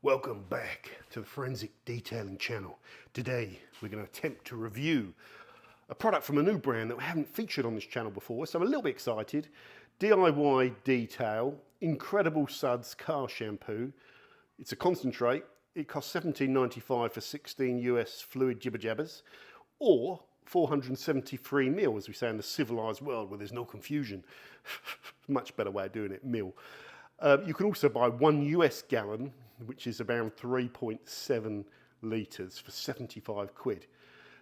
Welcome back to the Forensic Detailing channel. Today we're going to attempt to review a product from a new brand that we haven't featured on this channel before, so I'm a little bit excited. DIY Detail Incredible Suds Car Shampoo. It's a concentrate. It costs $17.95 for 16 US fluid jibber jabbers, or 473 mil, as we say in the civilized world where there's no confusion. Much better way of doing it, mil. You can also buy 1 US gallon, which is around 3.7 litres for 75 quid.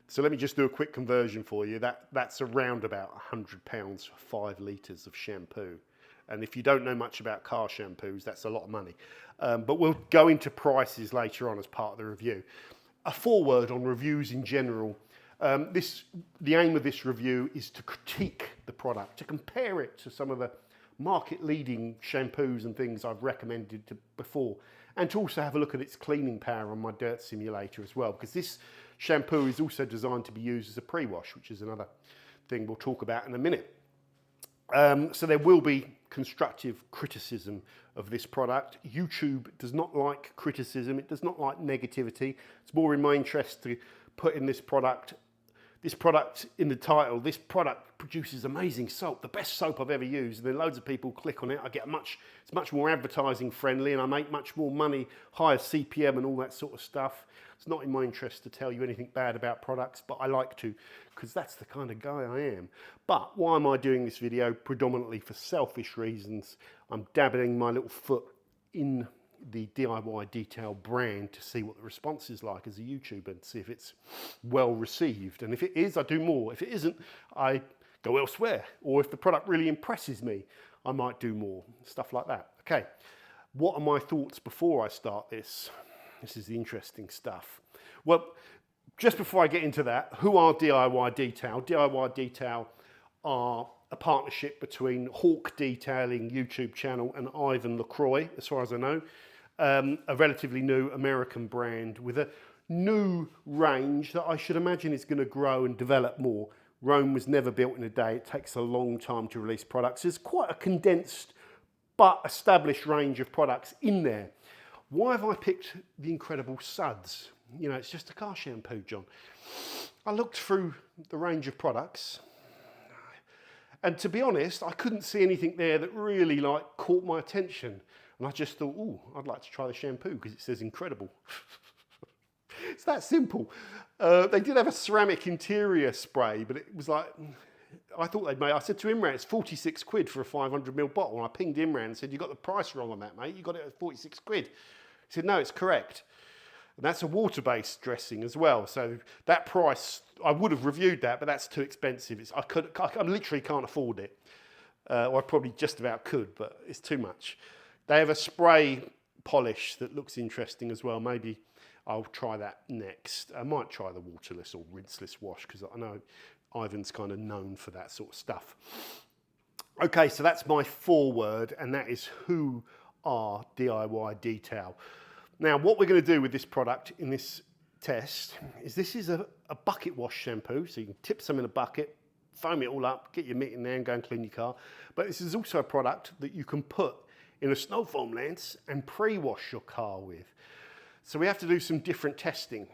So let me just do a quick conversion for you. That's around about £100 for 5 litres of shampoo. And if you don't know much about car shampoos, that's a lot of money. But we'll go into prices later on as part of the review. A foreword on reviews in general. The aim of this review is to critique the product, to compare it to some of the market-leading shampoos and things I've recommended before, and to also have a look at its cleaning power on my dirt simulator as well, because this shampoo is also designed to be used as a pre-wash, which is another thing we'll talk about in a minute. So there will be constructive criticism of this product. YouTube does not like criticism, it does not like negativity. It's more in my interest to put in this product in the title. This product produces amazing soap, the best soap I've ever used, and then loads of people click on it. I get it's much more advertising friendly, and I make much more money, higher CPM and all that sort of stuff. It's not in my interest to tell you anything bad about products, but I like to, because that's the kind of guy I am. But why am I doing this video? Predominantly for selfish reasons. I'm dabbling my little foot in the DIY Detail brand to see what the response is like as a YouTuber and see if it's well received. And if it is, I do more. If it isn't, I go elsewhere. Or if the product really impresses me, I might do more. Stuff like that. Okay, what are my thoughts before I start this? This is the interesting stuff. Well, just before I get into that, who are DIY Detail? DIY Detail are a partnership between Hawk Detailing YouTube channel and Ivan LaCroix, as far as I know. A relatively new American brand with a new range that I should imagine is going to grow and develop more. Rome was never built in a day. It takes a long time to release products. There's quite a condensed but established range of products in there. Why have I picked the Incredible Suds? You know, it's just a car shampoo, John. I looked through the range of products, and to be honest, I couldn't see anything there that really caught my attention. And I just thought, ooh, I'd like to try the shampoo because it says incredible. It's that simple. They did have a ceramic interior spray, but it was like, I thought they'd made, I said to Imran, it's 46 quid for a 500ml bottle. And I pinged Imran and said, you got the price wrong on that, mate. You got it at 46 quid. He said, no, it's correct. And that's a water-based dressing as well. So that price, I would have reviewed that, but that's too expensive. I literally can't afford it. Or I probably just about could, but it's too much. They have a spray polish that looks interesting as well. Maybe I'll try that next. I might try the waterless or rinseless wash because I know Ivan's kind of known for that sort of stuff. Okay, so that's my foreword, and that is who are DIY Detail. Now, what we're going to do with this product in this test is this is a bucket wash shampoo, so you can tip some in a bucket, foam it all up, get your mitt in there and go and clean your car. But this is also a product that you can put in a snow foam lance and pre-wash your car with. So we have to do some different testing.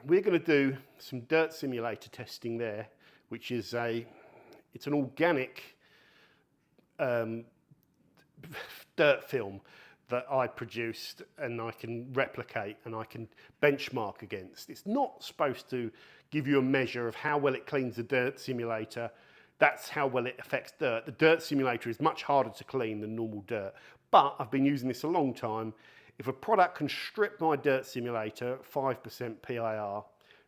We're going to do some dirt simulator testing there, which is it's an organic dirt film that I produced and I can replicate and I can benchmark against. It's not supposed to give you a measure of how well it cleans the dirt simulator. That's how well it affects dirt. The dirt simulator is much harder to clean than normal dirt. But I've been using this a long time. If a product can strip my dirt simulator 5% PIR,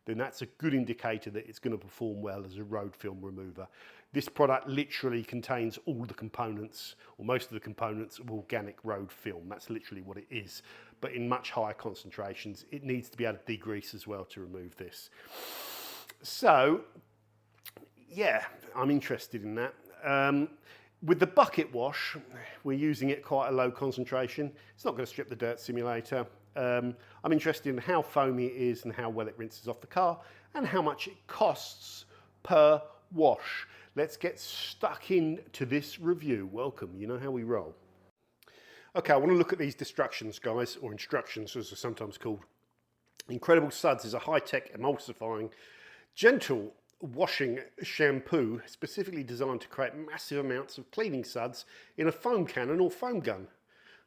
then that's a good indicator that it's going to perform well as a road film remover. This product literally contains all the components, or most of the components, of organic road film. That's literally what it is. But in much higher concentrations, it needs to be able to degrease as well to remove this. So, yeah, I'm interested in that. With the bucket wash, we're using it quite a low concentration. It's not going to strip the dirt simulator. I'm interested in how foamy it is and how well it rinses off the car and how much it costs per wash. Let's get stuck into this review. Welcome, you know how we roll. Okay, I want to look at these instructions, guys, or instructions as they're sometimes called. Incredible Suds is a high-tech emulsifying, gentle washing shampoo specifically designed to create massive amounts of cleaning suds in a foam cannon or foam gun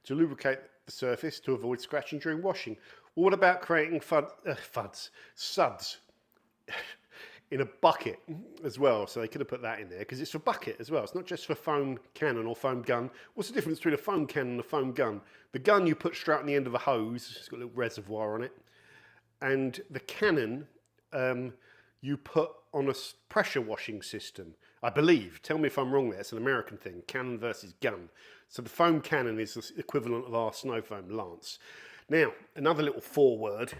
to lubricate the surface to avoid scratching during washing. Well, what about creating suds in a bucket as well? So they could have put that in there because it's a bucket as well. It's not just for foam cannon or foam gun. What's the difference between a foam cannon and a foam gun? The gun you put straight on the end of a hose. It's got a little reservoir on it. And the cannon you put on a pressure washing system, I believe. Tell me if I'm wrong there. It's an American thing, cannon versus gun. So the foam cannon is the equivalent of our snow foam lance. Now, another little foreword.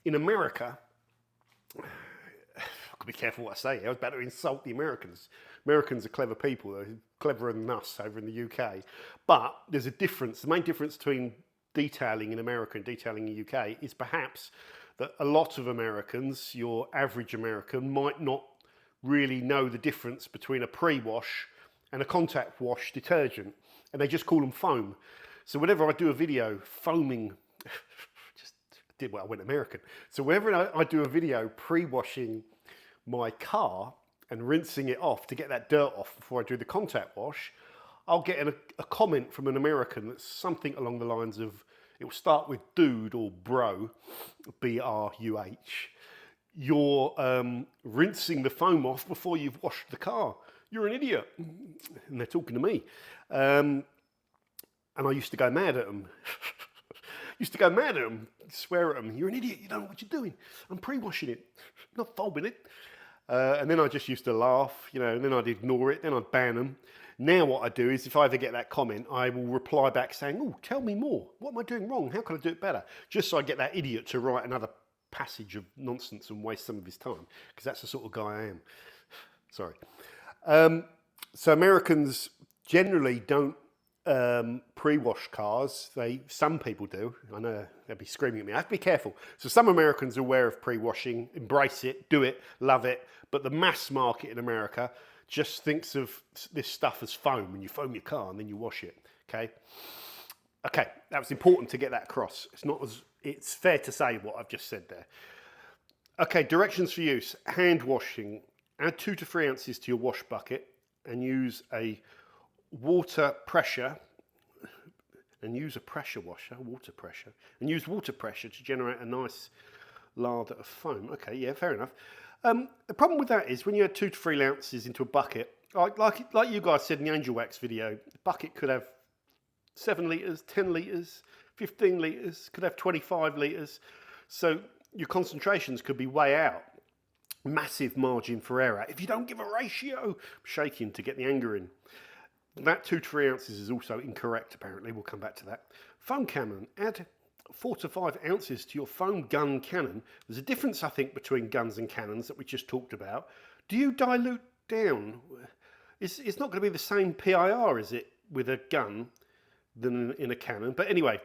In America, I've got to be careful what I say here. I was about to insult the Americans. Americans are clever people. They're cleverer than us over in the UK. But there's a difference. The main difference between detailing in America and detailing in the UK is perhaps that a lot of Americans, your average American, might not really know the difference between a pre-wash and a contact wash detergent, and they just call them foam. So whenever I do a video foaming, just did what I went American. So whenever I do a video pre-washing my car and rinsing it off to get that dirt off before I do the contact wash, I'll get a comment from an American that's something along the lines of, it will start with dude or bro, B-R-U-H. You're rinsing the foam off before you've washed the car. You're an idiot. And they're talking to me. And I used to go mad at them. Swear at them. You're an idiot. You don't know what you're doing. I'm pre-washing it, not foaming it. And then I just used to laugh, and then I'd ignore it. Then I'd ban them. Now what I do is if I ever get that comment, I will reply back saying, oh, tell me more. What am I doing wrong? How can I do it better? Just so I get that idiot to write another passage of nonsense and waste some of his time, because that's the sort of guy I am. Sorry. So Americans generally don't pre-wash cars. Some people do. I know they'll be screaming at me. I have to be careful. So some Americans are aware of pre-washing, embrace it, do it, love it. But the mass market in America just thinks of this stuff as foam, and you foam your car and then you wash it. Okay, that was important to get that across. It's fair to say what I've just said there. Okay, directions for use. Hand washing. Add 2 to 3 ounces to your wash bucket and use a water pressure to generate a nice lather of foam. Okay, yeah, fair enough. The problem with that is when you add 2 to 3 ounces into a bucket, like you guys said in the Angel Wax video, the bucket could have 7 litres, 10 litres, 15 litres, could have 25 litres. So your concentrations could be way out. Massive margin for error. If you don't give a ratio, I'm shaking to get the anger in. That 2 to 3 ounces is also incorrect, apparently. We'll come back to that. Foam cannon. Add 4 to 5 ounces to your foam gun cannon. There's a difference, I think, between guns and cannons that we just talked about. Do you dilute down? It's not going to be the same PIR, is it, with a gun than in a cannon? But anyway,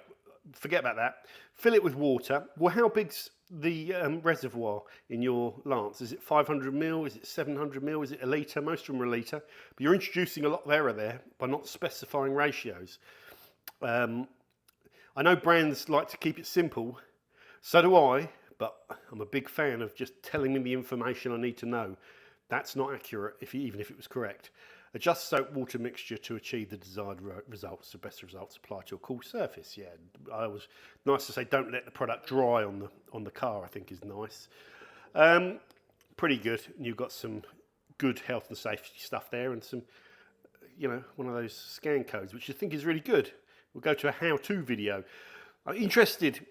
forget about that. Fill it with water. Well, how big's the reservoir in your lance? Is it 500 mil? Is it 700 mil? Is it a litre? Most of them are a litre. But you're introducing a lot of error there by not specifying ratios. I know brands like to keep it simple. So do I, but I'm a big fan of just telling me the information I need to know. That's not accurate, even if it was correct. Adjust soap water mixture to achieve the desired results. The best results apply to a cool surface. Yeah, nice to say don't let the product dry on the car, I think is nice. Pretty good. And you've got some good health and safety stuff there and some, one of those scan codes, which I think is really good. We'll go to a how-to video. I'm interested,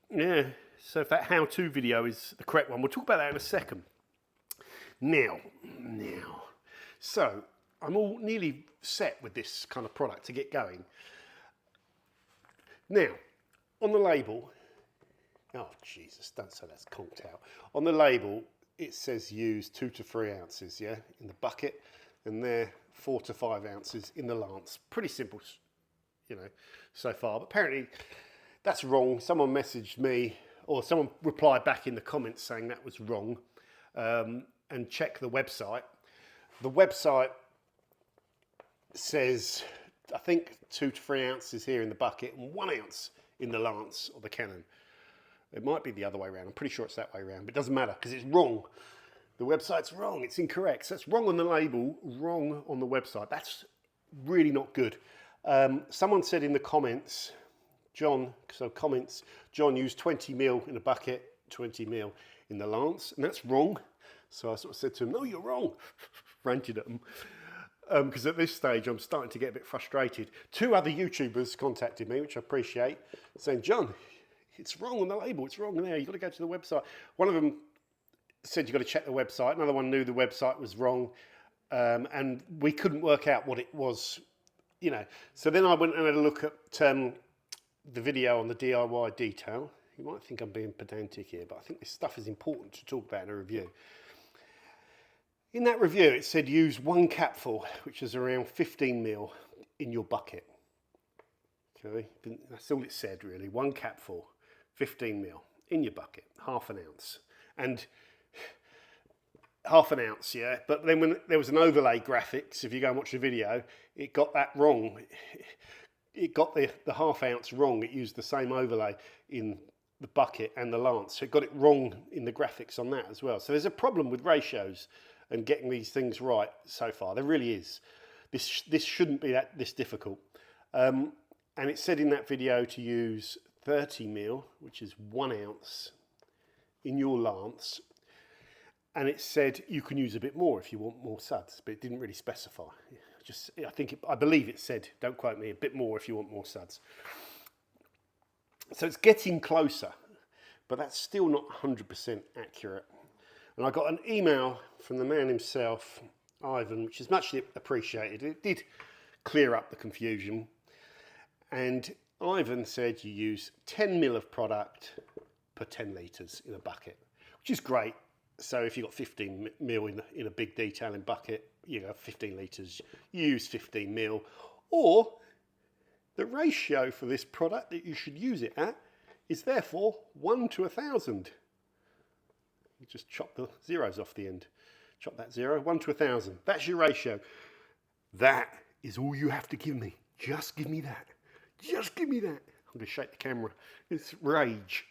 yeah, so if that how-to video is the correct one, we'll talk about that in a second. Now, so I'm all nearly set with this kind of product to get going. Now, on the label, oh Jesus, don't say that's conked out. On the label, it says use 2 to 3 ounces, yeah, in the bucket, and there 4 to 5 ounces in the lance. Pretty simple, so far. But apparently that's wrong. Someone messaged me, or someone replied back in the comments saying that was wrong, and check the website. The website says I think 2 to 3 ounces here in the bucket and 1 ounce in the lance or the cannon. It might be the other way around. I'm pretty sure it's that way around, but it doesn't matter because it's wrong. The website's wrong. It's incorrect. So it's wrong on the label, wrong on the website. That's really not good. Someone said in the comments, John used 20 mil in a bucket, 20 mil in the lance, and that's wrong. So I sort of said to him, no, you're wrong. Ranted at them. Because at this stage, I'm starting to get a bit frustrated. 2 other YouTubers contacted me, which I appreciate, saying, John, it's wrong on the label. It's wrong there. You've got to go to the website. One of them said you've got to check the website. Another one knew the website was wrong. And we couldn't work out what it was, you know. So then I went and had a look at the video on the DIY detail. You might think I'm being pedantic here, but I think this stuff is important to talk about in a review. In that review, it said use 1 capful, which is around 15 mil, in your bucket. Okay, that's all it said really. 1 capful, 15 mil in your bucket, half an ounce. And half an ounce, yeah. But then when there was an overlay graphics, if you go and watch the video, it got that wrong. It got the half ounce wrong. It used the same overlay in the bucket and the lance. So it got it wrong in the graphics on that as well. So there's a problem with ratios and getting these things right so far. There really is. This shouldn't be this difficult. And it said in that video to use 30 mil, which is 1 ounce, in your lance. And it said you can use a bit more if you want more suds, but it didn't really specify. I believe it said, don't quote me, a bit more if you want more suds. So it's getting closer, but that's still not 100% accurate. And I got an email from the man himself, Ivan, which is much appreciated. It did clear up the confusion. And Ivan said you use 10 mil of product per 10 litres in a bucket, which is great. So if you've got 15 mil in a big detailing bucket, you know, 15 litres, you use 15 mil. Or the ratio for this product that you should use it at is therefore 1 to 1,000. You just chop the zeros off the end. Chop that 0, 1 to 1,000. That's your ratio. That is all you have to give me. Just give me that. Just give me that. I'm going to shake the camera. It's rage.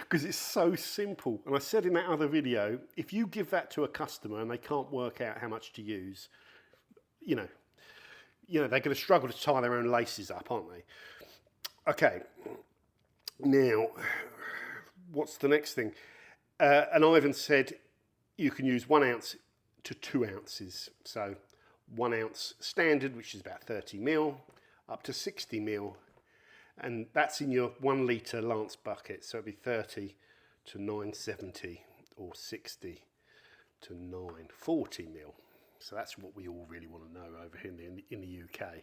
Because it's so simple. And I said in that other video, if you give that to a customer and they can't work out how much to use, you know, they're going to struggle to tie their own laces up, aren't they? Okay. Now, what's the next thing? And Ivan said you can use 1 ounce to 2 ounces. So 1 ounce standard, which is about 30 mil, up to 60 mil. And that's in your 1 litre lance bucket. So it'd be 30 to 970 or 60 to 940 mil. So that's what we all really want to know over here in the UK.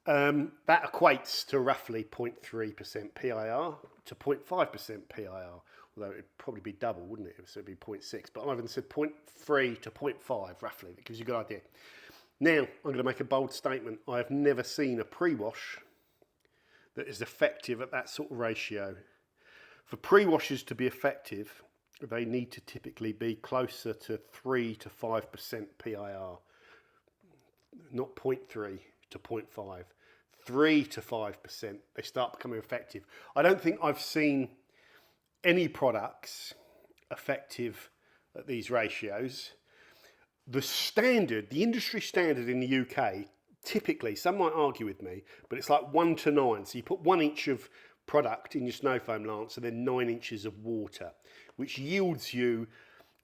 That equates to roughly 0.3% PIR to 0.5% PIR, although it'd probably be double, wouldn't it? So it'd be 0.6, but Ivan said 0.3 to 0.5 roughly. That gives you a good idea. Now, I'm going to make a bold statement. I have never seen a pre-wash that is effective at that sort of ratio. For pre-washes to be effective, they need to typically be closer to 3 to 5% PIR, not 0.3 to 0.5. 3 to 5%, they start becoming effective. I don't think I've seen any products effective at these ratios. The standard, the industry standard in the UK, typically, some might argue with me, but it's like 1 to 9. So you put 1 inch of product in your snow foam lance and then 9 inches of water, which yields you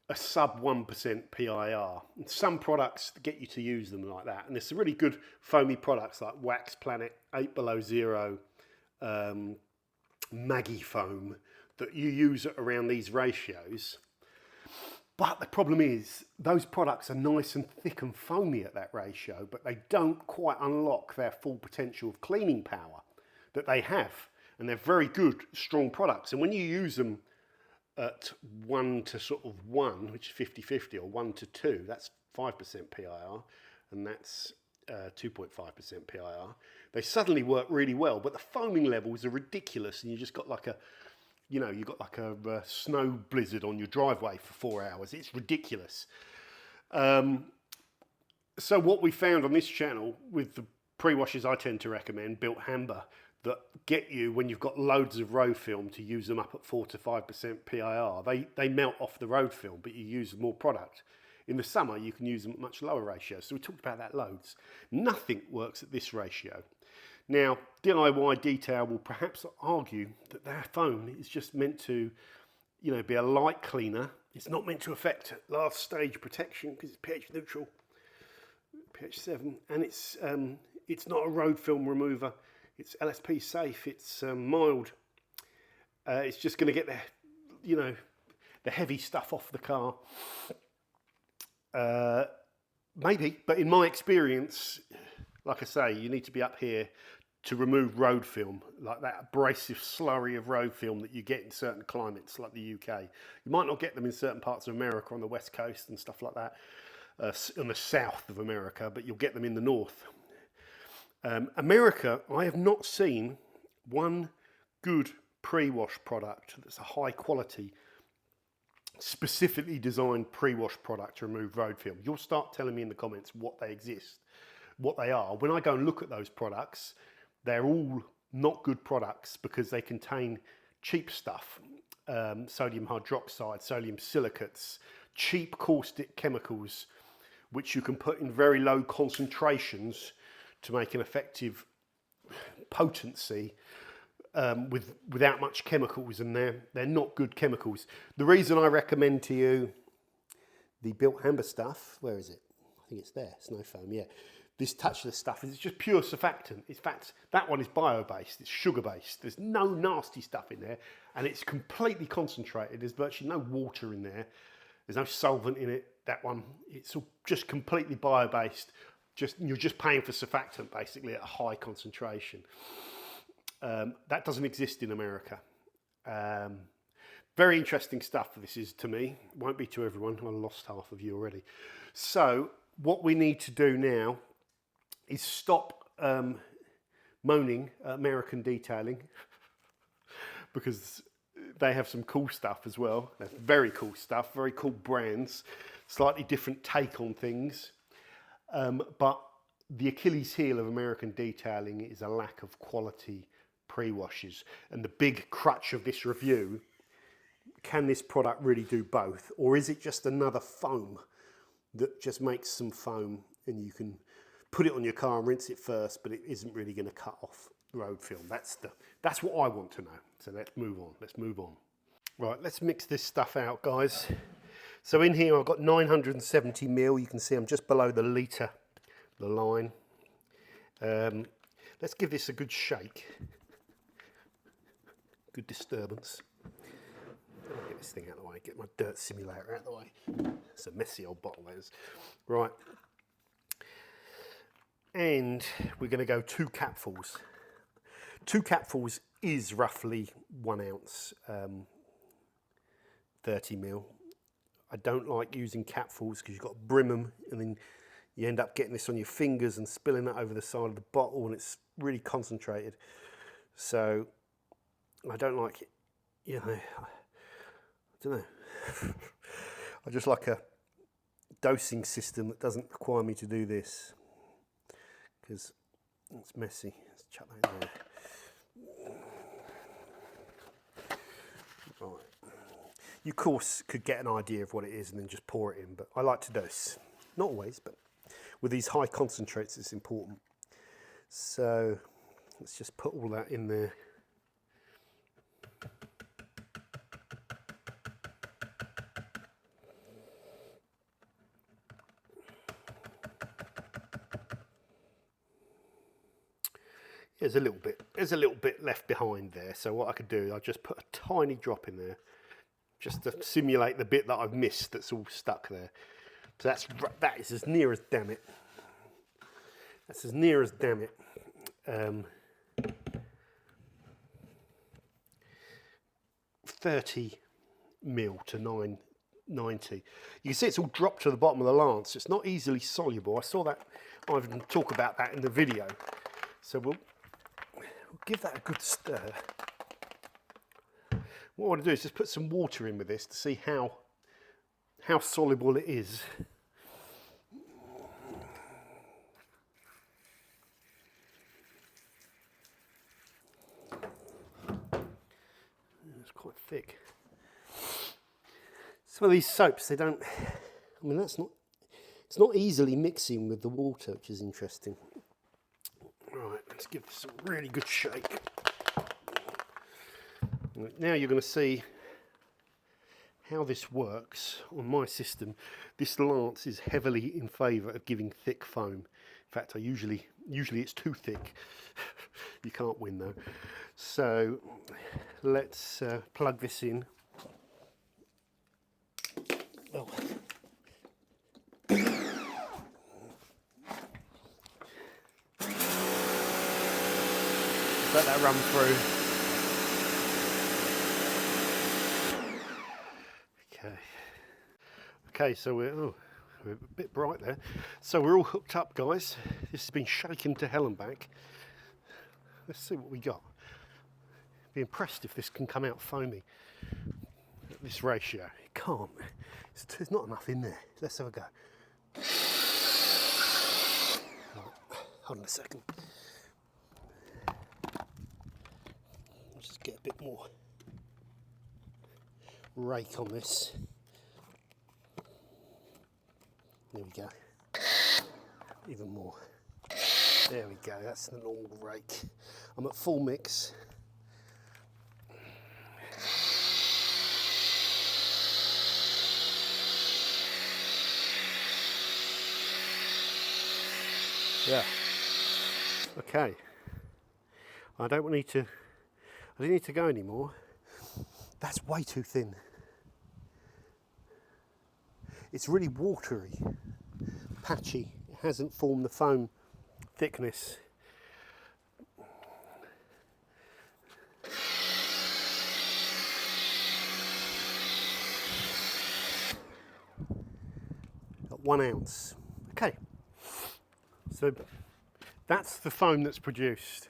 a sub 1% PIR. And some products get you to use them like that. And there's some really good foamy products like Wax Planet, 8 Below Zero, Maggie Foam that you use at around these ratios. But the problem is those products are nice and thick and foamy at that ratio, but they don't quite unlock their full potential of cleaning power that they have. And they're very good, strong products. And when you use them at 1 to sort of 1, which is 50-50, or 1 to 2, that's 5% PIR, and that's 2.5% PIR. They suddenly work really well, but the foaming levels are ridiculous, and you just got like a, you know, you've got like a snow blizzard on your driveway for 4 hours. It's ridiculous. So what we found on this channel with the pre-washes I tend to recommend, built Hamber, that get you, when you've got loads of road film, to use them up at 4 to 5% PIR. They melt off the road film, but you use more product. In the summer, you can use them at much lower ratios. So we talked about that loads. Nothing works at this ratio. Now, DIY Detail will perhaps argue that their foam is just meant to, you know, be a light cleaner. It's not meant to affect last stage protection because it's pH neutral, pH 7, and it's not a road film remover. It's LSP safe. It's mild. It's just going to get the, you know, the heavy stuff off the car. Maybe, but in my experience, like I say, you need to be up here to remove road film, like that abrasive slurry of road film that you get in certain climates, like the UK. You might not get them in certain parts of America on the West Coast and stuff like that, in the south of America, but you'll get them in the north. America, I have not seen one good pre-wash product that's a high quality, specifically designed pre-wash product to remove road film. You'll start telling me in the comments what they exist, what they are. When I go and look at those products, they're all not good products because they contain cheap stuff, sodium hydroxide, sodium silicates, cheap caustic chemicals, which you can put in very low concentrations to make an effective potency. Without much chemicals, and they're not good chemicals. The reason I recommend to you the built Hamber stuff, where is it? I think it's there, snow foam, yeah. This touchless stuff is just pure surfactant. In fact, that one is bio-based, it's sugar-based. There's no nasty stuff in there, and it's completely concentrated. There's virtually no water in there. There's no solvent in it, that one. It's all just completely bio-based. You're just paying for surfactant, basically, at a high concentration. That doesn't exist in America. Very interesting stuff this is to me. Won't be to everyone. I lost half of you already. So what we need to do now is stop moaning at American Detailing because they have some cool stuff as well. They're very cool stuff, very cool brands, slightly different take on things. But the Achilles heel of American Detailing is a lack of quality pre-washes, and the big crutch of this review, can this product really do both, or is it just another foam that just makes some foam and you can put it on your car and rinse it first, but it isn't really going to cut off road film? That's what I want to know. So let's move on. Right, let's mix this stuff out, guys. So in here I've got 970 ml. You can see I'm just below the litre, the line. Let's give this a good shake. Good disturbance. I'll get this thing out of the way, get my dirt simulator out of the way. It's a messy old bottle, that is. Right. And we're going to go 2 capfuls. 2 capfuls is roughly 1 ounce, 30 ml. I don't like using capfuls because you've got to brim them and then you end up getting this on your fingers and spilling that over the side of the bottle, and it's really concentrated. So I don't like it, you know, I don't know. I just like a dosing system that doesn't require me to do this because it's messy. Let's chuck that in there. Right. You, of course, could get an idea of what it is and then just pour it in, but I like to dose. Not always, but with these high concentrates, it's important. So let's just put all that in there. There's a little bit left behind there. So what I could do, I'll just put a tiny drop in there, just to simulate the bit that I've missed that's all stuck there. So that is as near as damn it. That's as near as damn it. 30 mil to 990. You can see it's all dropped to the bottom of the lance. It's not easily soluble. I saw that. I even talk about that in the video. So we'll give that a good stir. What I want to do is just put some water in with this to see how soluble it is. quite thick. Some of these soaps, they don't, I mean, it's not easily mixing with the water, which is interesting. Right, let's give this a really good shake. Now you're going to see how this works on my system. This lance is heavily in favour of giving thick foam. In fact, usually it's too thick. You can't win though. So let's plug this in. Oh. Let that run through. Okay, so we're a bit bright there. So we're all hooked up, guys. This has been shaken to hell and back. Let's see what we got. Be impressed if this can come out foamy at this ratio. It can't. There's not enough in there. Let's have a go. Right, hold on a second. Let's just get a bit more rake on this. There we go. Even more. There we go. That's the normal rake. I'm at full mix. Yeah. Okay. I don't need to go anymore. That's way too thin. It's really watery, patchy. It hasn't formed the foam thickness. Got 1 ounce. Okay. So that's the foam that's produced.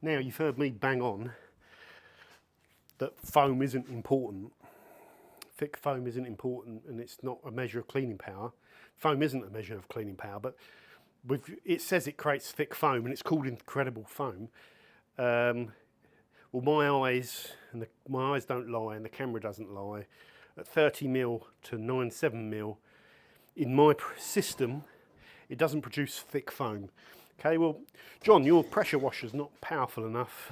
Now you've heard me bang on that foam isn't important. Thick foam isn't important, and it's not a measure of cleaning power. Foam isn't a measure of cleaning power, but it says it creates thick foam, and it's called incredible foam. Well, my eyes don't lie, and the camera doesn't lie. At 30 mil to 9.7 mil, in my system, it doesn't produce thick foam. Okay, well, John, your pressure washer's not powerful enough.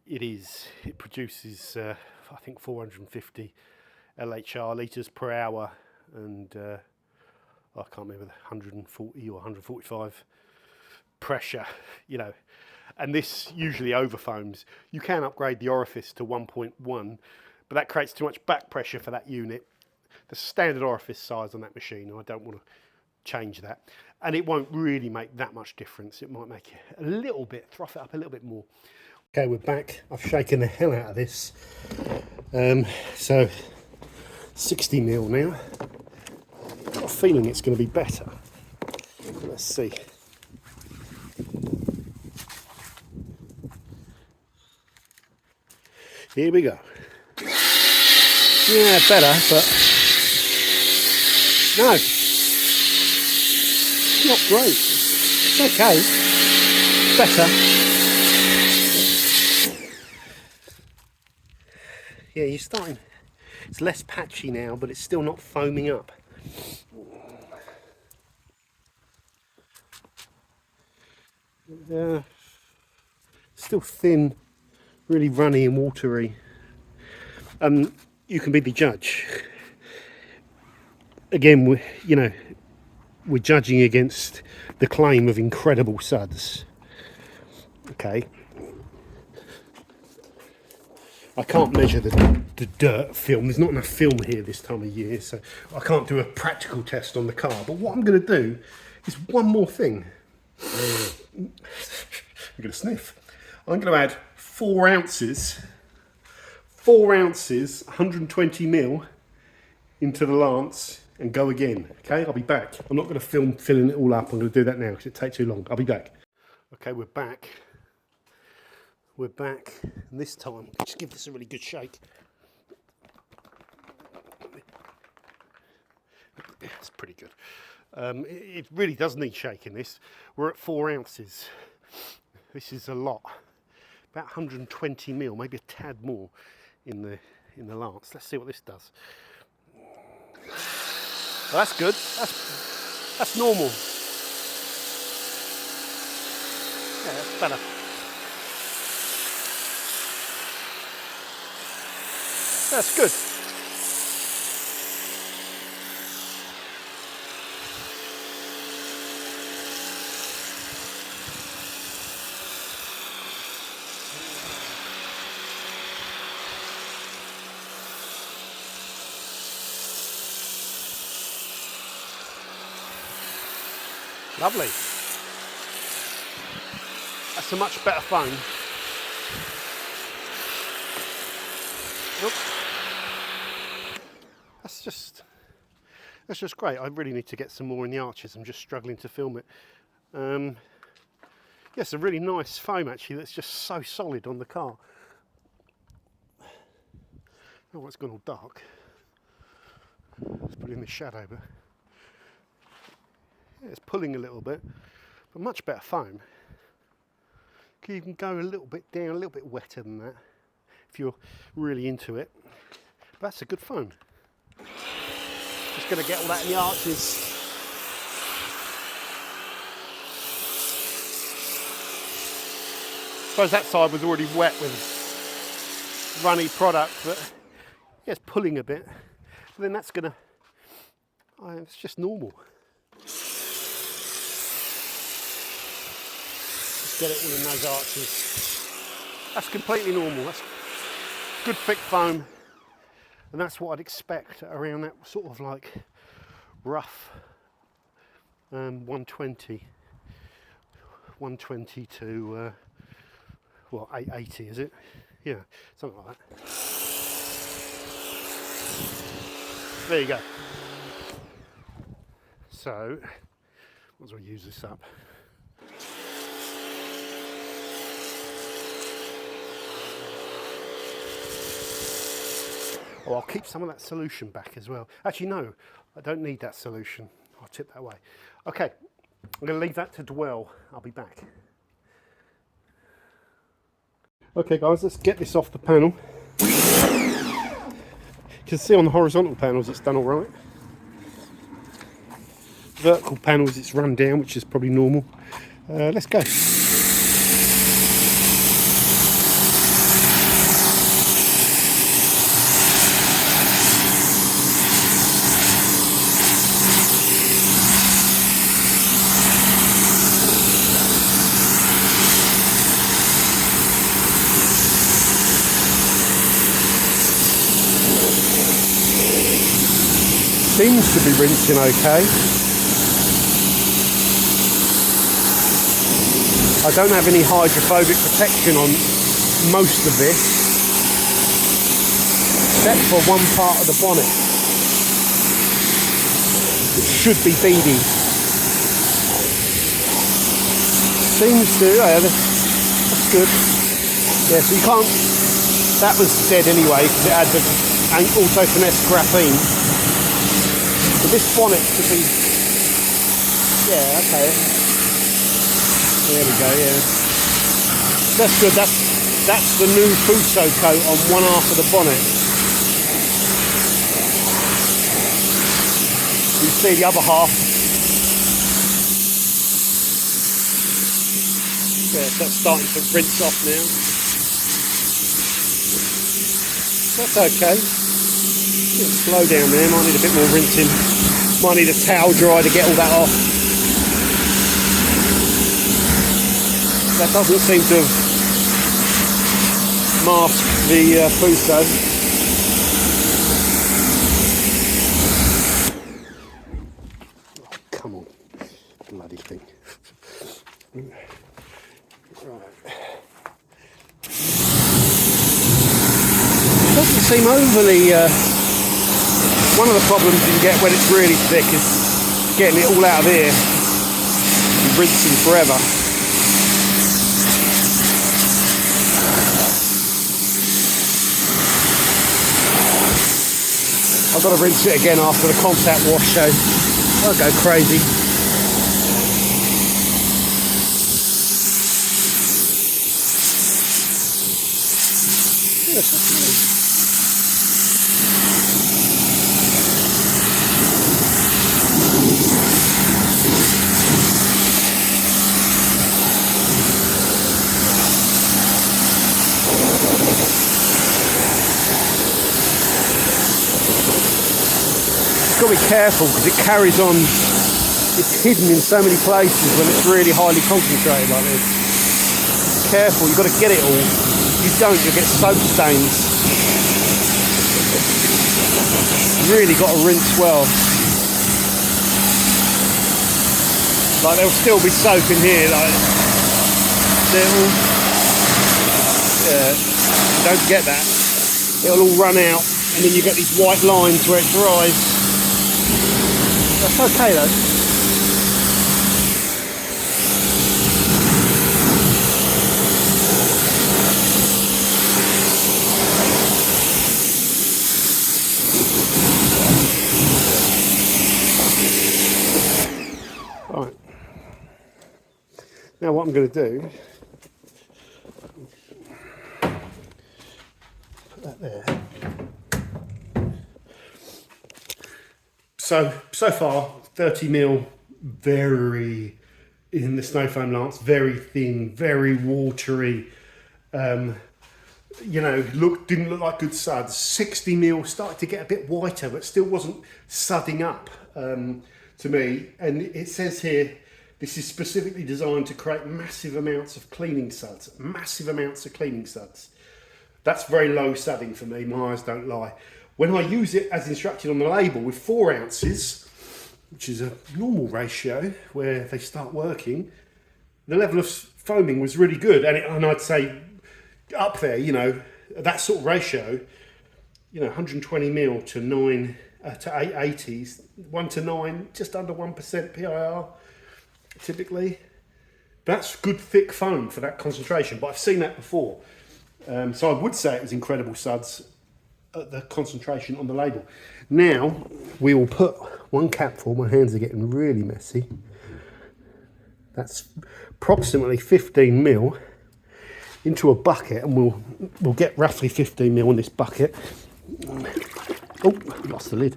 It is. It produces, I think, 450 LHR litres per hour, and I can't remember, 140 or 145 pressure, you know. And this usually overfoams. You can upgrade the orifice to 1.1, but that creates too much back pressure for that unit. The standard orifice size on that machine, I don't want to change that. And it won't really make that much difference. It might make it a little bit, froth it up a little bit more. Okay, we're back. I've shaken the hell out of this. So 60 mil now. I've got a feeling it's going to be better. Let's see. Here we go. Yeah, better, but no, not great. It's okay. Better. Yeah, you're starting. It's less patchy now, but it's still not foaming up. Still thin, really runny and watery. You can be the judge. Again, we're judging against the claim of incredible suds. Okay. I can't measure the dirt film. There's not enough film here this time of year, so I can't do a practical test on the car. But what I'm going to do is one more thing. I'm going to sniff. I'm going to add 4 ounces, 120 mil into the lance and go again. Okay, I'll be back. I'm not going to film filling it all up. I'm going to do that now because it takes too long. I'll be back. Okay, we're back. We're back, and this time, just give this a really good shake. It's pretty good. It really does need shaking this. We're at 4 ounces. This is a lot. About 120 mil, maybe a tad more in the lance. Let's see what this does. Well, that's good. That's normal. Yeah, that's better. That's good. Lovely. That's a much better foam. Nope. That's just great. I really need to get some more in the arches. I'm just struggling to film it. Yeah, it's a really nice foam actually that's just so solid on the car. Oh, it's gone all dark. Let's put it in the shadow, but yeah, it's pulling a little bit, but much better foam. You can go a little bit down, a little bit wetter than that if you're really into it. But that's a good foam. Just going to get all that in the arches. I suppose that side was already wet with runny product, but yeah, it's pulling a bit. But then that's going to, it's just normal. Get it all in those arches. That's completely normal. That's good thick foam, and that's what I'd expect around that sort of like rough 120 to what, 880 is it? Yeah, something like that. There you go. So might as well use this up. Oh, I'll keep some of that solution back as well. Actually, no, I don't need that solution. I'll tip that away. Okay, I'm going to leave that to dwell. I'll be back. Okay, guys, let's get this off the panel. You can see on the horizontal panels it's done all right. Vertical panels it's run down, which is probably normal. Let's go. Seems to be rinsing okay. I don't have any hydrophobic protection on most of this, except for one part of the bonnet, which should be beading. Seems to, yeah, that's good. Yeah, so you can't, that was dead anyway because it had the auto finesse graphene. But this bonnet should be, yeah, okay. There we go, yeah. That's good, that's the new Fuso coat on one half of the bonnet. You see the other half. Yeah, that's starting to rinse off now. That's okay. Slow down there, might need a bit more rinsing. Might need a towel dry to get all that off. That doesn't seem to have masked the Fuso. Oh, come on, bloody thing. Right. Doesn't seem overly. One of the problems you can get when it's really thick is getting it all out of here and rinsing forever. I've got to rinse it again after the contact wash, so I'll go crazy. Got to be careful because it carries on. It's hidden in so many places when it's really highly concentrated like this. Careful, you've got to get it all. If you don't, you'll get soap stains. Really got to rinse well. Like there'll still be soap in here. Like it'll, don't get that. It'll all run out, and then you get these white lines where it dries. That's okay though. Right. Now what I'm going to do, put that there. So far, 30mm, very, in the snow foam lance, very thin, very watery. You know, didn't look like good suds. 60mm started to get a bit whiter, but still wasn't sudding up to me. And it says here, this is specifically designed to create massive amounts of cleaning suds. Massive amounts of cleaning suds. That's very low sudding for me, my eyes don't lie. When I use it as instructed on the label with 4 ounces, which is a normal ratio where they start working, the level of foaming was really good. And I'd say up there, you know, that sort of ratio, you know, 120mm to 9 to 880s, 1 to 9, just under 1% PIR typically. That's good thick foam for that concentration, but I've seen that before. So I would say it was Incredible Suds at the concentration on the label. Now we will put one capful, my hands are getting really messy. That's approximately 15mm into a bucket, and we'll get roughly 15mm in this bucket. Oh, lost the lid.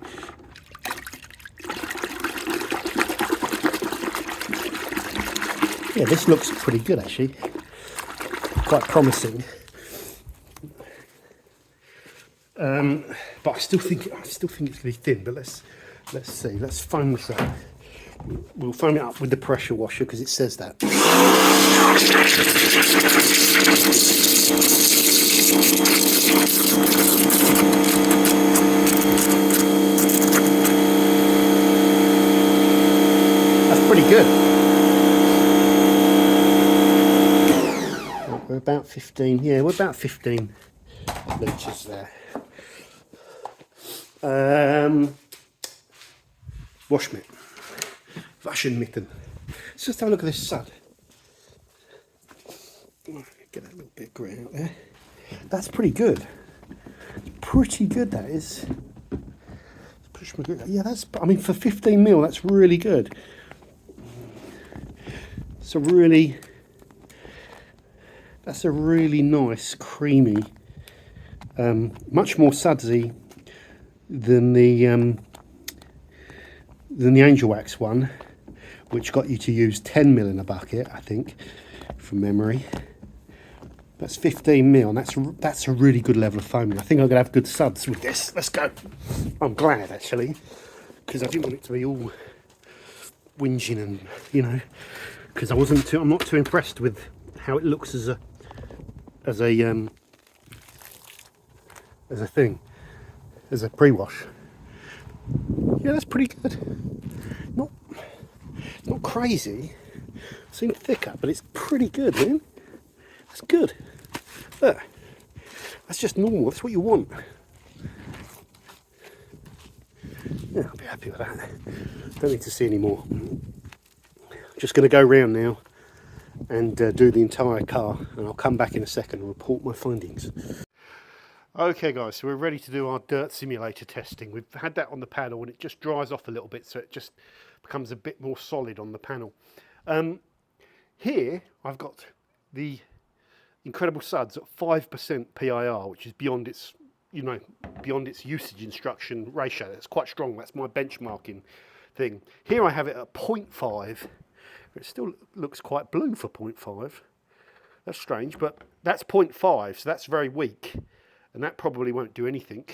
Yeah, this looks pretty good actually. Quite promising. But I still think it's going to be thin. But let's see. Let's foam this up. We'll foam it up with the pressure washer because it says that. That's pretty good. We're about 15. Yeah, we're about 15 litres there. Wash mitt, Waschmitten. Let's just have a look at this sud. Get that little bit of grey out there. That's pretty good. Pretty good, that is. Push my grip. Yeah, that's. I mean, for 15mm, that's really good. It's a really. That's a really nice, creamy, much more sudsy than the Angel Wax one, which got you to use 10mm in a bucket, I think, from memory. That's 15mm. That's a really good level of foaming. I think I'm gonna have good suds with this. Let's go. I'm glad actually, because I didn't want it to be all whinging and, you know, because I'm not too impressed with how it looks as a pre-wash. Yeah, that's pretty good. Not crazy. Seems thicker, but it's pretty good, man. That's good. Look, that's just normal. That's what you want. Yeah, I'll be happy with that. Don't need to see any more. Just going to go round now and do the entire car, and I'll come back in a second and report my findings. Okay guys, so we're ready to do our dirt simulator testing. We've had that on the paddle and it just dries off a little bit, so it just becomes a bit more solid on the panel. Here I've got the Incredible Suds at 5% PIR, which is beyond its, beyond its usage instruction ratio. That's quite strong. That's my benchmarking thing. Here I have it at 0.5. It still looks quite blue for 0.5. That's strange, but that's 0.5, so that's very weak, and that probably won't do anything.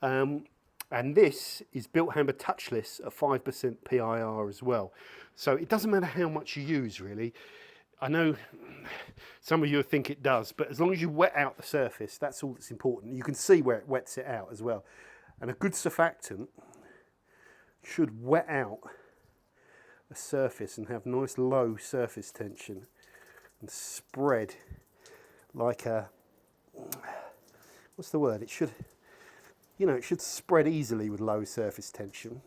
And this is built hammer touchless at 5% PIR as well. So it doesn't matter how much you use, really. I know some of you think it does, but as long as you wet out the surface, that's all that's important. You can see where it wets it out as well. And a good surfactant should wet out a surface and have nice low surface tension and spread like a, what's the word? It should, it should spread easily with low surface tension.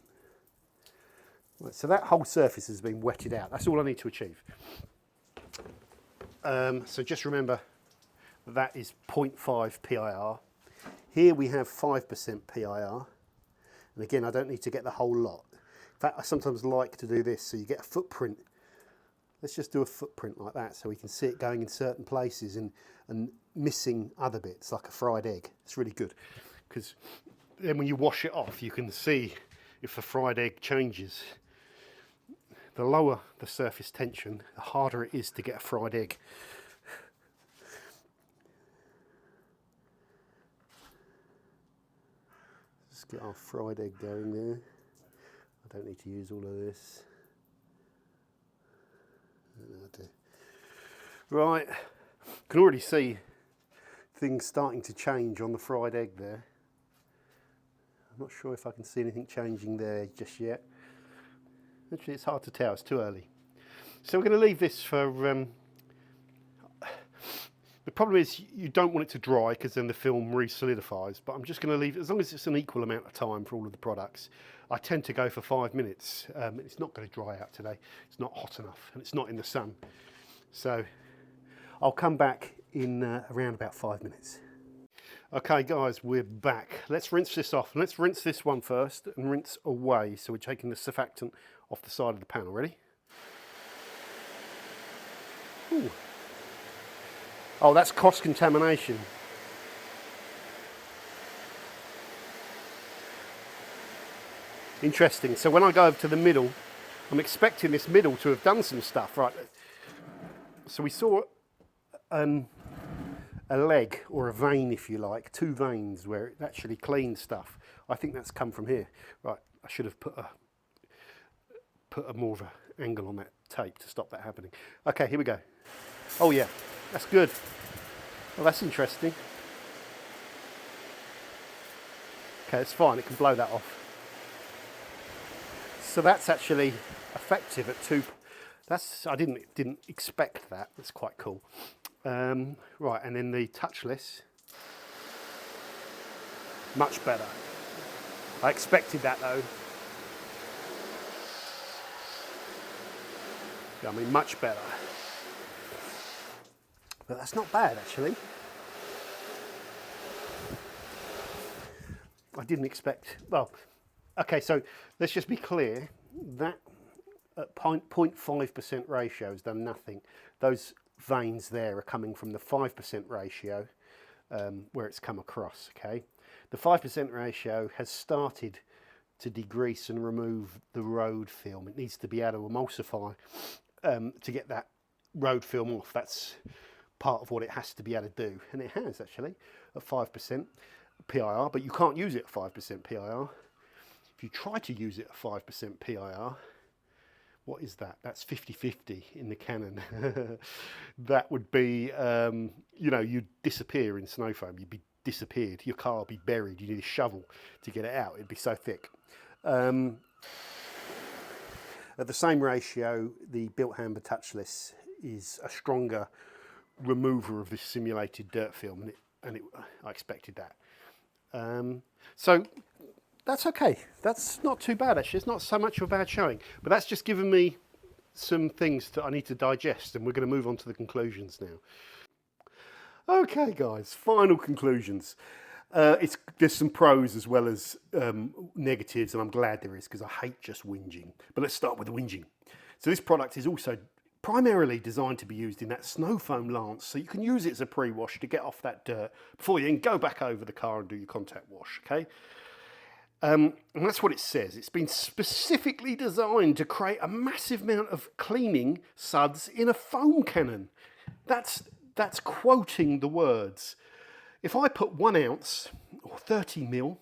Right, so that whole surface has been wetted out. That's all I need to achieve. So just remember that is 0.5 PIR. Here we have 5% PIR. And again, I don't need to get the whole lot. In fact, I sometimes like to do this so you get a footprint. Let's just do a footprint like that so we can see it going in certain places and missing other bits, like a fried egg. It's really good because then when you wash it off, you can see if the fried egg changes. The lower the surface tension, the harder it is to get a fried egg. Let's get our fried egg going there. I don't need to use all of this. Right, can already see things starting to change on the fried egg there. I'm not sure if I can see anything changing there just yet. Actually, it's hard to tell, it's too early. So we're going to leave this for, the problem is you don't want it to dry because then the film re-solidifies, but I'm just going to leave it, as long as it's an equal amount of time for all of the products. I tend to go for 5 minutes. It's not going to dry out today. It's not hot enough and it's not in the sun. So I'll come back in around about 5 minutes. Okay guys, we're back. Let's rinse this off. Let's rinse this one first and rinse away. So we're taking the surfactant off the side of the panel. Ready? Ooh. Oh, that's cross-contamination. Interesting. So when I go over to the middle, I'm expecting this middle to have done some stuff, right? So we saw a leg or a vein, if you like, 2 veins where it actually cleans stuff. I think that's come from here. Right, I should have put a more of an angle on that tape to stop that happening. Okay, here we go. Oh yeah, that's good. Well, that's interesting. Okay, it's fine, it can blow that off. So that's actually effective at 2. I didn't expect that. That's quite cool. Right, and then the touchless, much better. I expected that though. I mean, much better. But that's not bad actually. I didn't expect, well, okay, so let's just be clear, that at 0.5% ratio has done nothing. Those veins there are coming from the 5% ratio where it's come across, okay? The 5% ratio has started to degrease and remove the road film. It needs to be able to emulsify to get that road film off. That's part of what it has to be able to do, and it has actually at 5% PIR, but you can't use it at 5% PIR. If you try to use it at 5% PIR, what is that? That's 50-50 in the Canon. That would be, you know, you'd disappear in snow foam. You'd be disappeared. Your car would be buried. You need a shovel to get it out. It'd be so thick. At the same ratio, the Built Hamber Touchless is a stronger remover of this simulated dirt film, and I expected that. So that's okay. That's not too bad actually. It's not so much of a bad showing, but that's just given me some things that I need to digest, and we're going to move on to the conclusions now. Okay guys, final conclusions. There's some pros as well as negatives, and I'm glad there is because I hate just whinging. But let's start with the whinging. So this product is also primarily designed to be used in that snow foam lance, so you can use it as a pre-wash to get off that dirt before you can go back over the car and do your contact wash, okay? And that's what it says. It's been specifically designed to create a massive amount of cleaning suds in a foam cannon. That's quoting the words. If I put 1 ounce or 30 mil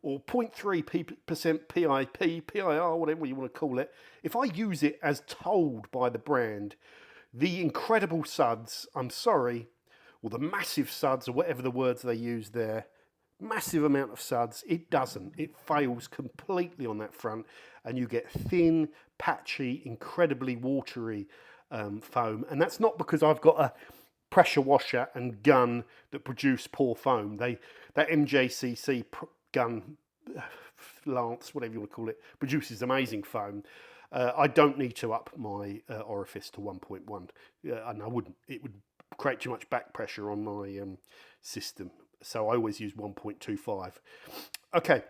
or 0.3% PIP, PIR, whatever you want to call it, if I use it as told by the brand, the Incredible Suds, I'm sorry, or the massive suds, or whatever the words they use there, massive amount of suds, it doesn't. It fails completely on that front, and you get thin, patchy, incredibly watery foam. And that's not because I've got a pressure washer and gun that produce poor foam. That MJCC gun, lance, whatever you want to call it, produces amazing foam. I don't need to up my orifice to 1.1, and I wouldn't. It would create too much back pressure on my system. So I always use 1.25. Okay,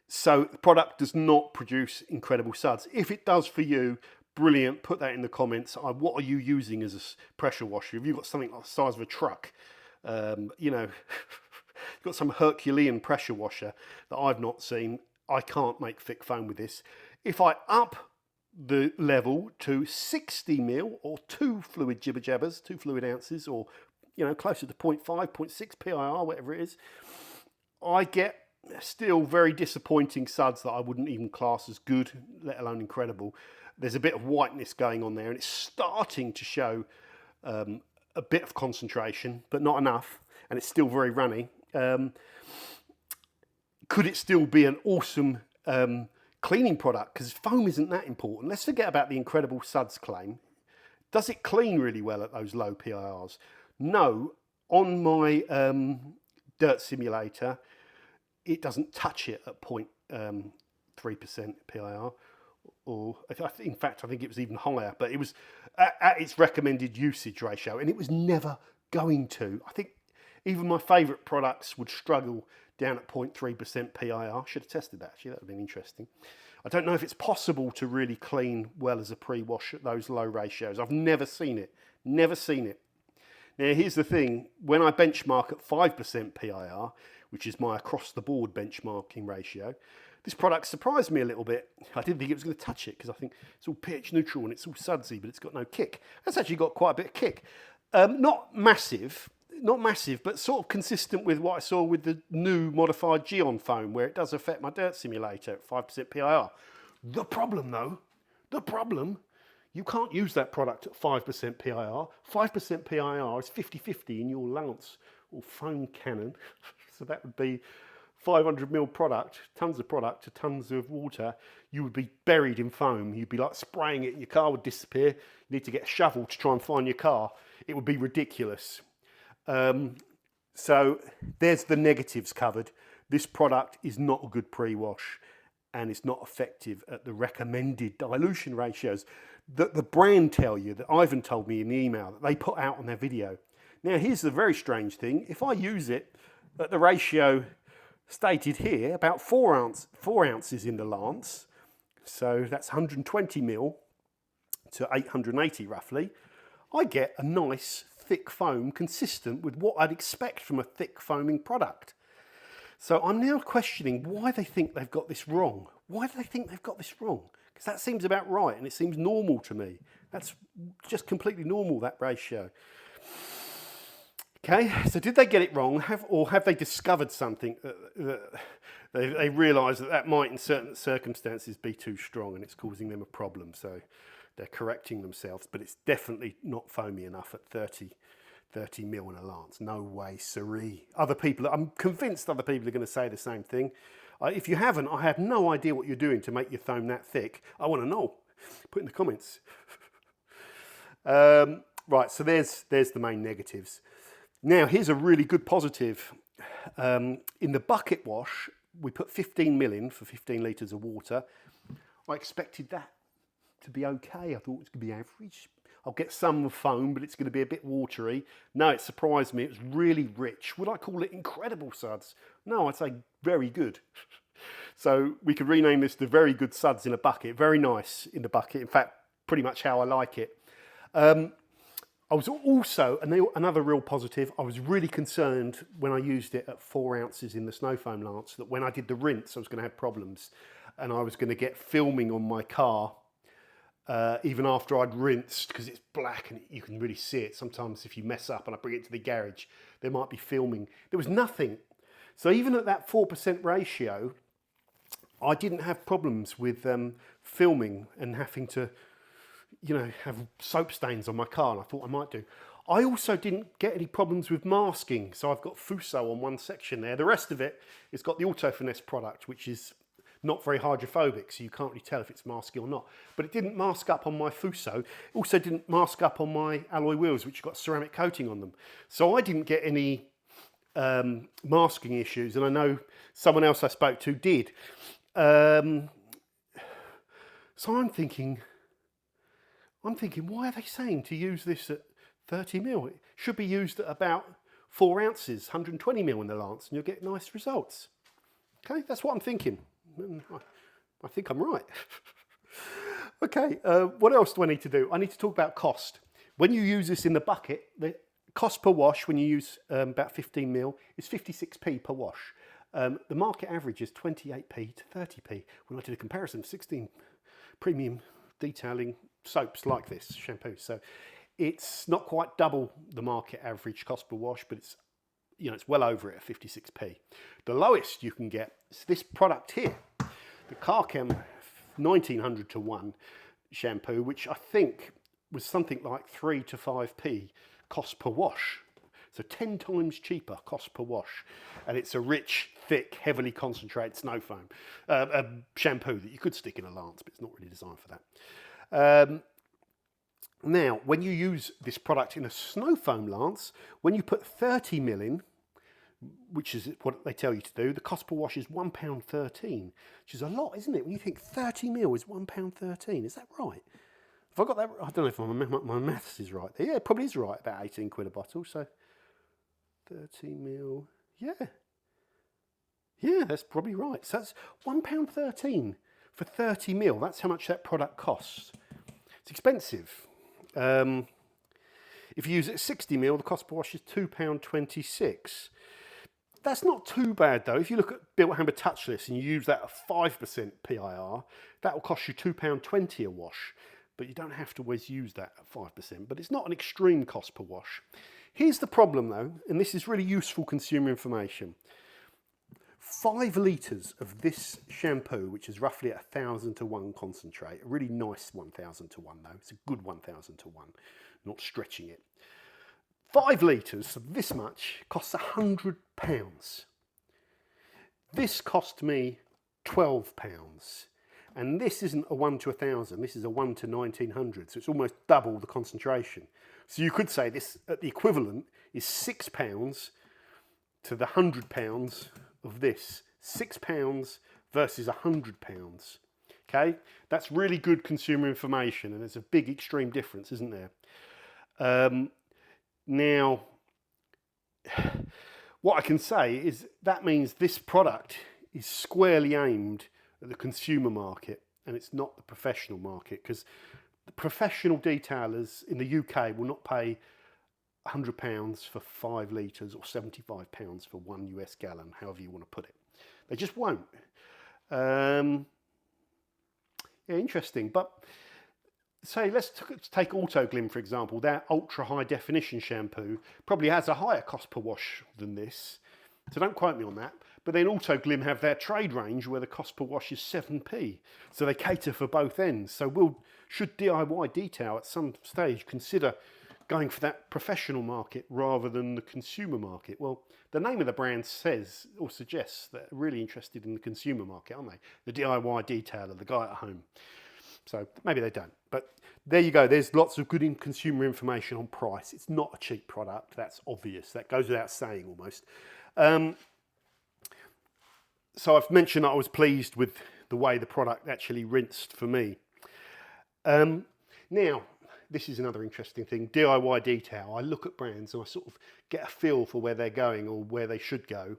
so the product does not produce incredible suds. If it does for you, brilliant. Put that in the comments. What are you using as a pressure washer? Have you got something like the size of a truck? You've got some Herculean pressure washer that I've not seen. I can't make thick foam with this. If I up the level to 60 mil or 2 fluid jibber jabbers, 2 fluid ounces, or closer to 0.5, 0.6 PIR, whatever it is, I get still very disappointing suds that I wouldn't even class as good, let alone incredible. There's a bit of whiteness going on there, and it's starting to show a bit of concentration, but not enough, and it's still very runny. Could it still be an awesome cleaning product? Because foam isn't that important. Let's forget about the Incredible Suds claim. Does it clean really well at those low PIRs? No. On my dirt simulator, it doesn't touch it at 0.3% PIR. Or in fact, I think it was even higher, but it was at its recommended usage ratio, and it was never going to. I think even my favourite products would struggle down at 0.3% PIR. Should have tested that, actually. That would have been interesting. I don't know if it's possible to really clean well as a pre-wash at those low ratios. I've never seen it. Never seen it. Now, here's the thing. When I benchmark at 5% PIR, which is my across-the-board benchmarking ratio, this product surprised me a little bit. I didn't think it was going to touch it because I think it's all pH neutral and it's all sudsy, but it's got no kick. That's actually got quite a bit of kick. Not massive, but sort of consistent with what I saw with the new modified Geon foam, where it does affect my dirt simulator at 5% PIR. The problem, though, you can't use that product at 5% PIR. 5% PIR is 50-50 in your lance or foam cannon. So that would be 500 ml product, tons of product to tons of water. You would be buried in foam. You'd be like spraying it and your car would disappear. You need to get a shovel to try and find your car. It would be ridiculous. So there's the negatives covered. This product is not a good pre-wash, and it's not effective at the recommended dilution ratios that the brand tell you, that Ivan told me in the email that they put out on their video. Now, here's the very strange thing. If I use it at the ratio stated here, about 4 ounces in the lance, so that's 120 mil to 880 roughly, I get a nice thick foam consistent with what I'd expect from a thick foaming product. So I'm now questioning why they think they've got this wrong. Why do they think they've got this wrong? Because that seems about right, and it seems normal to me. That's just completely normal, that ratio. Okay, so did they get it wrong, or have they discovered something that they realise that might in certain circumstances be too strong and it's causing them a problem, so they're correcting themselves, but it's definitely not foamy enough at 30 mil in a lance. No way, siree. I'm convinced other people are going to say the same thing. If you haven't, I have no idea what you're doing to make your foam that thick. I want to know. Put in the comments. Right, so there's the main negatives. Now, here's a really good positive. In the bucket wash, we put 15 mil in for 15 litres of water. I expected that to be okay. I thought it was going to be average. I'll get some foam, but it's going to be a bit watery. No, it surprised me. It was really rich. Would I call it incredible suds? No, I'd say very good. So we could rename this the Very Good Suds in a Bucket. Very nice in the bucket. In fact, pretty much how I like it. I was also, another real positive, I was really concerned when I used it at 4 ounces in the snow foam lance that when I did the rinse, I was going to have problems and I was going to get filming on my car even after I'd rinsed, because it's black and you can really see it. Sometimes if you mess up and I bring it to the garage, there might be filming. There was nothing. So even at that 4% ratio, I didn't have problems with filming and having to, you know, have soap stains on my car, and I thought I might do. I also didn't get any problems with masking, so I've got Fuso on one section there. The rest of it, it's got the Auto Finesse product, which is not very hydrophobic, so you can't really tell if it's masking or not. But it didn't mask up on my Fuso. It also didn't mask up on my alloy wheels, which got ceramic coating on them. So I didn't get any masking issues, and I know someone else I spoke to did. So I'm thinking, why are they saying to use this at 30 mil? It should be used at about 4 ounces, 120 mil in the lance, and you'll get nice results. Okay, that's what I'm thinking. I think I'm right. Okay, what else do I need to do? I need to talk about cost. When you use this in the bucket, the cost per wash when you use about 15 mil is 56p per wash. The market average is 28p to 30p. When I did a comparison of 16 premium detailing soaps like this, shampoo. So it's not quite double the market average cost per wash, but it's, you know, it's well over it at 56p. The lowest you can get is this product here, the Carchem 1900 to 1 shampoo, which I think was something like 3 to 5p cost per wash. So 10 times cheaper cost per wash. And it's a rich, thick, heavily concentrated snow foam shampoo that you could stick in a lance, but it's not really designed for that. Now, when you use this product in a snow foam lance, when you put 30 mil in, which is what they tell you to do, the cost per wash is £1.13, which is a lot, isn't it? When you think 30 mil is £1.13, is that right? Have I got that? I don't know if my maths is right there. Yeah, it probably is right, about 18 quid a bottle. So 30 mil, yeah, that's probably right. So that's £1.13 for 30 mil. That's how much that product costs. It's expensive. If you use it at 60 mil, the cost per wash is £2.26. That's not too bad though. If you look at Built Hammer Touchless and you use that at 5% PIR, that will cost you £2.20 a wash. But you don't have to always use that at 5%, but it's not an extreme cost per wash. Here's the problem though, and this is really useful consumer information. 5 litres of this shampoo, which is roughly a 1,000 to 1 concentrate, a really nice 1,000 to 1 though, it's a good 1,000 to 1, not stretching it. 5 litres of this much costs £100. This cost me £12. And this isn't a 1 to 1,000, this is a 1 to 1,900, so it's almost double the concentration. So you could say this, the equivalent is £6 to the £100 of this. £6 versus £100. Okay, that's really good consumer information, and there's a big extreme difference, isn't there? Now, what I can say is that means this product is squarely aimed at the consumer market, and it's not the professional market, because the professional detailers in the UK will not pay £100 for 5 litres or £75 for 1 US gallon, however you want to put it. They just won't. Yeah, interesting. But say, let's take Autoglim, for example. Their ultra high definition shampoo probably has a higher cost per wash than this. So don't quote me on that. But then Autoglim have their trade range where the cost per wash is 7p. So they cater for both ends. So should DIY Detail at some stage consider going for that professional market rather than the consumer market? Well, the name of the brand says or suggests that they're really interested in the consumer market, aren't they? The DIY detailer, the guy at home. So maybe they don't. But there you go. There's lots of good consumer information on price. It's not a cheap product. That's obvious. That goes without saying almost. So I've mentioned that I was pleased with the way the product actually rinsed for me. Now, this is another interesting thing, DIY detail. I look at brands and I sort of get a feel for where they're going or where they should go.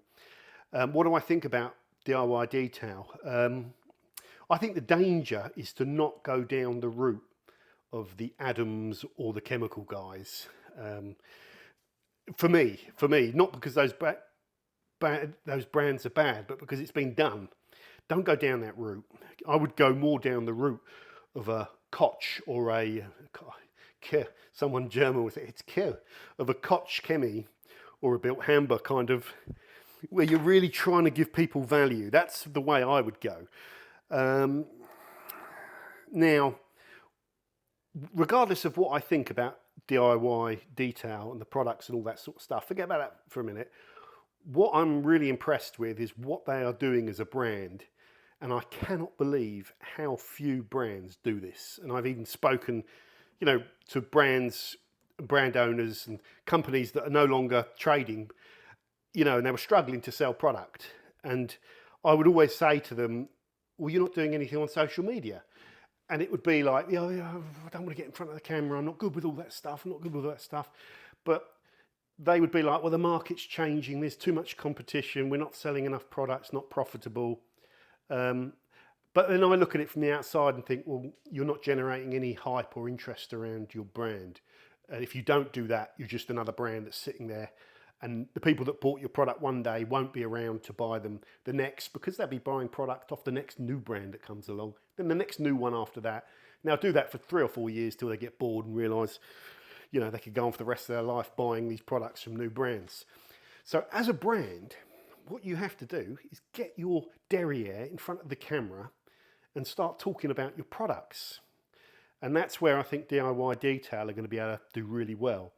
What do I think about DIY detail? I think the danger is to not go down the route of the Adams or the chemical guys. For me, not because those brands are bad, but because it's been done. Don't go down that route. I would go more down the route of a Koch or someone German would say it's of a Koch Chemie or a Built Hamber kind of, where you're really trying to give people value. That's the way I would go. Now, regardless of what I think about DIY detail and the products and all that sort of stuff, forget about that for a minute. What I'm really impressed with is what they are doing as a brand. And I cannot believe how few brands do this. And I've even spoken, to brand owners and companies that are no longer trading, and they were struggling to sell product. And I would always say to them, well, you're not doing anything on social media. And it would be like, I don't want to get in front of the camera. I'm not good with all that stuff. But they would be like, well, the market's changing. There's too much competition. We're not selling enough products, not profitable. But then I look at it from the outside and think, well, you're not generating any hype or interest around your brand. And if you don't do that, you're just another brand that's sitting there. And the people that bought your product one day won't be around to buy them the next, because they'll be buying product off the next new brand that comes along. Then the next new one after that. Now do that for 3 or 4 years till they get bored and realise, they could go on for the rest of their life buying these products from new brands. So as a brand, what you have to do is get your derriere in front of the camera and start talking about your products. And that's where I think DIY detail are going to be able to do really well.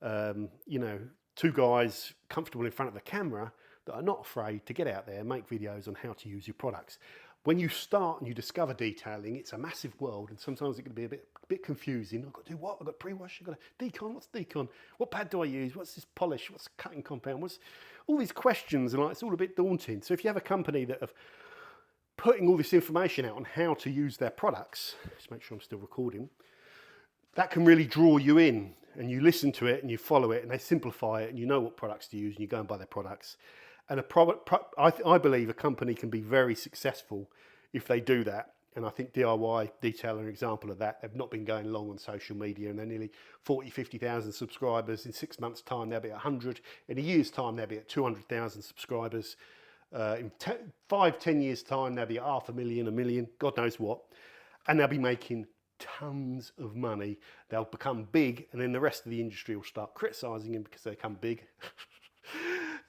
2 guys comfortable in front of the camera that are not afraid to get out there and make videos on how to use your products. When you start and you discover detailing, it's a massive world, and sometimes it can be a bit confusing. I've got to do what? I've got prewash, I've got to decon. What's decon? What pad do I use? What's this polish? What's cutting compound? What's all these questions? And it's all a bit daunting. So if you have a company that have putting all this information out on how to use their products, just make sure I'm still recording, that can really draw you in, and you listen to it and you follow it, and they simplify it, and you know what products to use, and you go and buy their products. And I believe a company can be very successful if they do that. And I think DIY Detail are an example of that. They've not been going long on social media, and they're nearly 40, 50,000 subscribers. In 6 months' time, they'll be at 100. In a year's time, they'll be at 200,000 subscribers. In 5, 10 years' time, they'll be at 500,000, 1 million, God knows what. And they'll be making tons of money. They'll become big, and then the rest of the industry will start criticising them because they become big.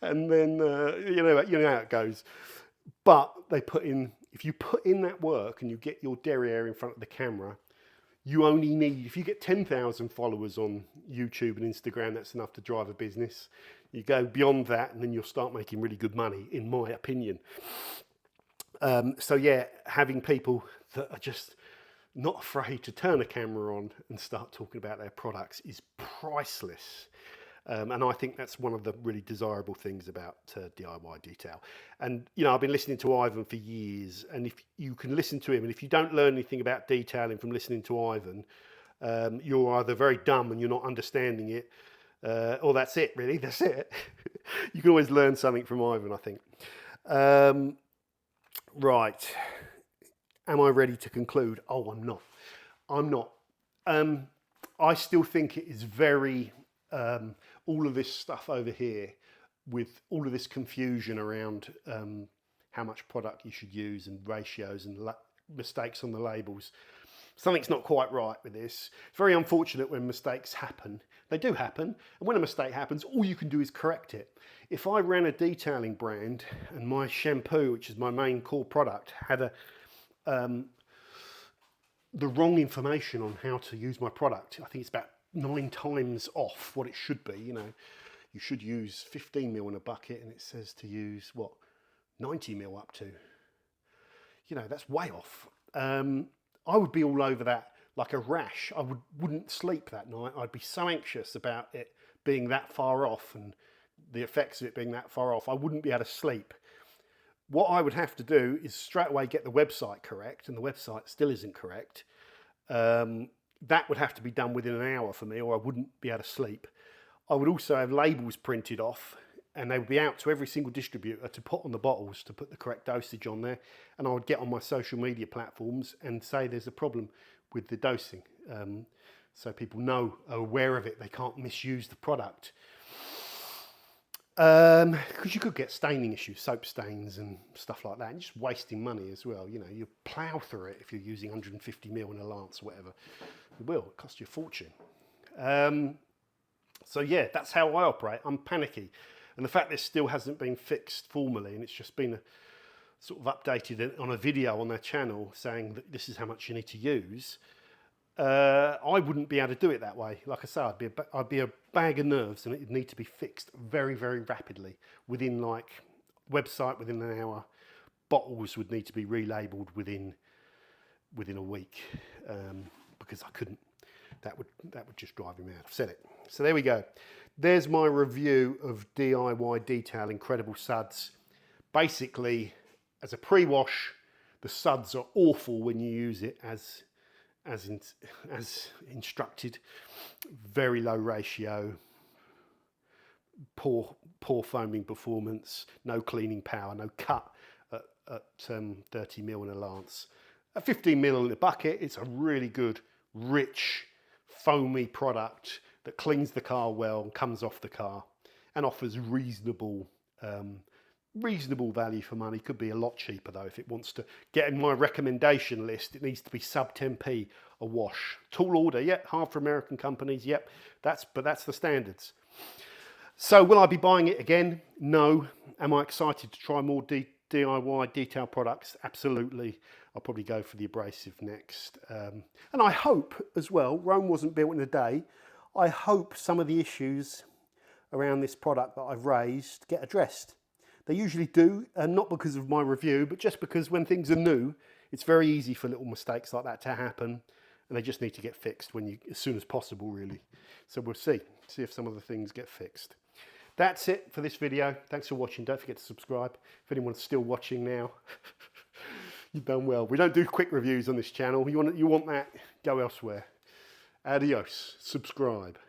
And then, you know how it goes. But if you put in that work and you get your derriere in front of the camera, you only need, if you get 10,000 followers on YouTube and Instagram, that's enough to drive a business. You go beyond that and then you'll start making really good money, in my opinion. So yeah, having people that are just not afraid to turn a camera on and start talking about their products is priceless. And I think that's one of the really desirable things about DIY Detail. And, I've been listening to Ivan for years, and if you can listen to him, and if you don't learn anything about detailing from listening to Ivan, you're either very dumb and you're not understanding it, or that's it, really, that's it. You can always learn something from Ivan, I think. Right. Am I ready to conclude? Oh, I'm not. I still think it is very... all of this stuff over here, with all of this confusion around how much product you should use and ratios and mistakes on the labels. Something's not quite right with this. It's very unfortunate when mistakes happen. They do happen, and when a mistake happens, all you can do is correct it. If I ran a detailing brand and my shampoo, which is my main core product, had the wrong information on how to use my product, I think it's about 9 times off what it should be. You should use 15 mil in a bucket, and it says to use 90 mil up to. That's way off. I would be all over that like a rash. I wouldn't sleep that night. I'd be so anxious about it being that far off and the effects of it being that far off. I wouldn't be able to sleep. What I would have to do is straight away get the website correct, and the website still isn't correct. that would have to be done within an hour for me, or I wouldn't be able to sleep. I would also have labels printed off, and they would be out to every single distributor to put on the bottles, to put the correct dosage on there. And I would get on my social media platforms and say there's a problem with the dosing. So people are aware of it. They can't misuse the product. Because you could get staining issues, soap stains and stuff like that, and just wasting money as well. You know, you plough through it if you're using 150 ml in a lance or whatever. It will, it costs you a fortune. So yeah, that's how I operate. I'm panicky. And the fact this still hasn't been fixed formally, and it's just been sort of updated on a video on their channel saying that this is how much you need to use, I wouldn't be able to do it that way. Like I say, I'd be a bag of nerves, and it'd need to be fixed very, very rapidly. Within within an hour. Bottles would need to be relabeled within a week, because I couldn't. That would just drive me mad. I've said it. So there we go. There's my review of DIY Detail Incredible Suds. Basically, as a pre-wash, the suds are awful when you use it as instructed. Very low ratio, poor foaming performance, no cleaning power, no cut at 30 ml in a lance. At 15 ml in a bucket, it's a really good, rich, foamy product that cleans the car well and comes off the car and offers reasonable value for money. Could be a lot cheaper though if it wants to get in my recommendation list. It needs to be sub 10p a wash. Tall order, yep. Hard for American companies, yep. But that's the standards. So will I be buying it again? No. Am I excited to try more DIY detail products? Absolutely. I'll probably go for the abrasive next. And I hope as well, Rome wasn't built in a day. I hope some of the issues around this product that I've raised get addressed. They usually do, and not because of my review, but just because when things are new, it's very easy for little mistakes like that to happen, and they just need to get fixed as soon as possible, really. So we'll see if some of the things get fixed. That's it for this video. Thanks for watching. Don't forget to subscribe. If anyone's still watching now, you've done well. We don't do quick reviews on this channel. You want that, go elsewhere. Adios. Subscribe.